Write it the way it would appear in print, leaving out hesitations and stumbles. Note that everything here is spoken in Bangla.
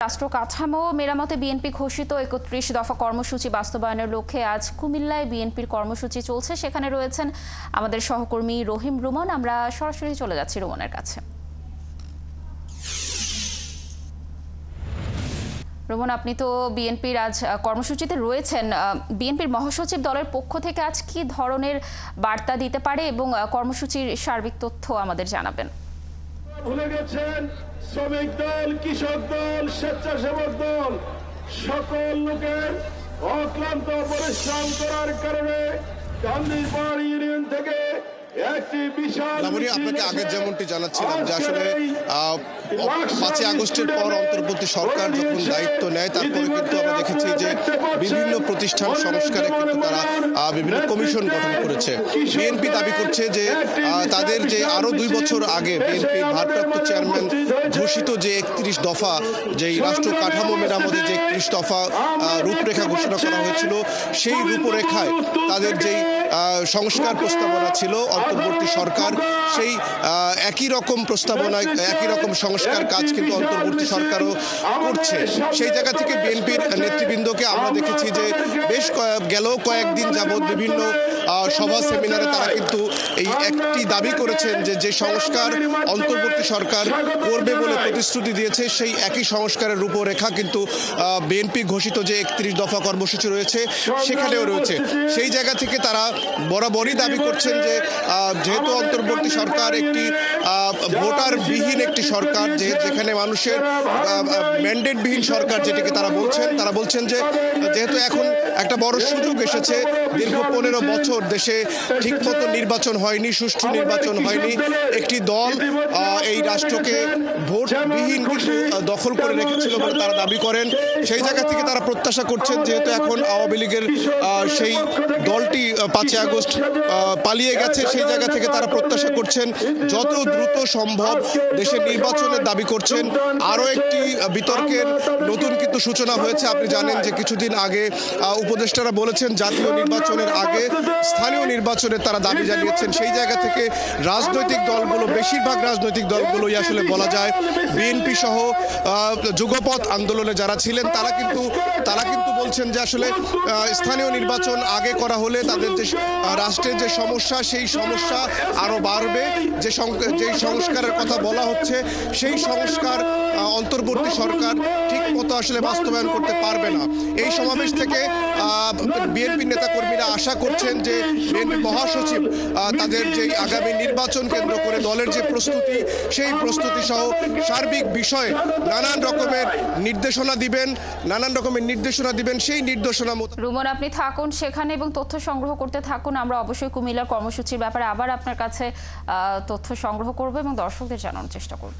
রাষ্ট্র কাঠামো মেরামতে বিএনপি ঘোষিত ৩১ দফা কর্মসূচি বাস্তবায়নের লক্ষ্যে আজ কুমিল্লায় বিএনপির কর্মসূচি চলছে। সেখানে রয়েছেন আমাদের সহকর্মী রহিম রুমন। আমরা সরাসরি চলে যাচ্ছি রুমনের কাছে। রুমন, আপনি তো বিএনপির আজ কর্মসূচিতে রয়েছেন। বিএনপির মহাসচিব দলের পক্ষ থেকে আজ কি ধরনের বার্তা দিতে পারে এবং কর্মসূচির সার্বিক তথ্য আমাদের জানাবেন। ভুলে গেছেন শ্রমিক দল, কৃষক দল, স্বেচ্ছাসেবক দল সকল লোকের অক্লান্ত পরিশ্রম করার কারণে গান্ধীপাড় ইউনিয়ন থেকে একটি বিশাল আপনাকে আগে যেমনটি জানাচ্ছিলাম যে আসলে ৫ই আগস্টের পর অন্তর্বর্তী সরকার যখন দায়িত্ব নেয় তারপরে কিন্তু আমরা দেখেছি যে বিভিন্ন প্রতিষ্ঠান সংস্কারে কিন্তু তারা বিভিন্ন কমিশন গঠন করেছে। বিএনপি দাবি করছে যে তাদের যে আরো ২ বছর আগে বিএনপি ভারপ্রাপ্ত চেয়ারম্যান ঘোষিত যে ৩১ দফা যেই রাষ্ট্র কাঠামো মেরামতে যে ৩১ দফা রূপরেখা ঘোষণা করা হয়েছিল সেই রূপরেখায় তাদের যেই সংস্কার প্রস্তাবনা ছিল অন্তর্বর্তী সরকার সেই একই রকম প্রস্তাবনায় একই রকম সংস্কার কাজ কিন্তু অন্তর্বর্তী সরকারও করছে। সেই জায়গা থেকে বিএনপির নেতৃবৃন্দকে আমরা দেখেছি যে বেশ কয়েকদিন যাবৎ বিভিন্ন সভা সেমিনারে তারা কিন্তু এই একটি দাবি করেছেন যে সংস্কার অন্তর্বর্তী সরকার করবে বলে প্রতিশ্রুতি দিয়েছে সেই একই সংস্কারের রূপরেখা কিন্তু বিএনপি ঘোষিত যে ৩১ দফা কর্মসূচি রয়েছে সেখানেও রয়েছে। সেই জায়গা থেকে তারা বরাবরই দাবি করছেন যে যেহেতু অন্তর্বর্তী সরকার একটি ভোটারবিহীন একটি সরকার, যেখানে মানুষের ম্যান্ডেটবিহীন সরকার যেটিকে তারা বলছেন যে যেহেতু এখন একটা বড় সুযোগ এসেছে, দীর্ঘ ১৫ বছর দেশে ঠিকমতো নির্বাচন হয়নি, সুষ্ঠু নির্বাচন হয়নি, একটি দল এই রাষ্ট্রকে ভোটবিহীন কিন্তু দখল করে রেখেছিল বলে তারা দাবি করেন। সেই জায়গা থেকে তারা প্রত্যাশা করছেন যেহেতু এখন আওয়ামী লীগের সেই দলটি ৫ই আগস্ট পালিয়ে গেছে, সেই জায়গা থেকে তারা প্রত্যাশা করছেন যত দ্রুত সম্ভব দেশের নির্বাচনের দাবি করছেন। আরও একটি বিতর্কের নতুন কিন্তু সূচনা হয়েছে। আপনি জানেন যে কিছুদিন আগে উপদেষ্টারা বলেছেন জাতীয় নির্বাচনের আগে স্থানীয় নির্বাচনের তারা দাবি জানিয়েছেন। সেই জায়গা থেকে রাজনৈতিক দলগুলো, বেশিরভাগ রাজনৈতিক দলগুলোই আসলে বলা যায় বিএনপি সহ যুগপৎ আন্দোলনে যারা ছিলেন তারা কিন্তু বলছেন যে আসলে স্থানীয় নির্বাচন আগে করা হলে তাদের যে রাষ্ট্রের যে সমস্যা সেই সমস্যা আরো বাড়বে। যে সংস্কারের কথা বলা হচ্ছে সেই সংস্কার অন্তর্বর্তী সরকার ঠিক মতো আসলে বাস্তবায়ন করতে পারবে না। এই সমাবেশ থেকে বিএনপি নেতাকর্মীরা আশা করছেন যে বিএনপি মহাসচিব তাদের যে আগামী নির্বাচন কেন্দ্র করে দলের যে প্রস্তুতি সেই প্রস্তুতি সহ সার্বিক বিষয়ে নানান রকমের নির্দেশনা দিবেন সেই নির্দেশনা মতো। রুমন, আপনি থাকুন সেখানে এবং তথ্য সংগ্রহ করতে থাকুন। আমরা অবশ্যই কুমিল্লার কর্মসূচির ব্যাপারে আবার আপনার কাছে তথ্য সংগ্রহ করব এবং দর্শকদের জানানোর চেষ্টা করব।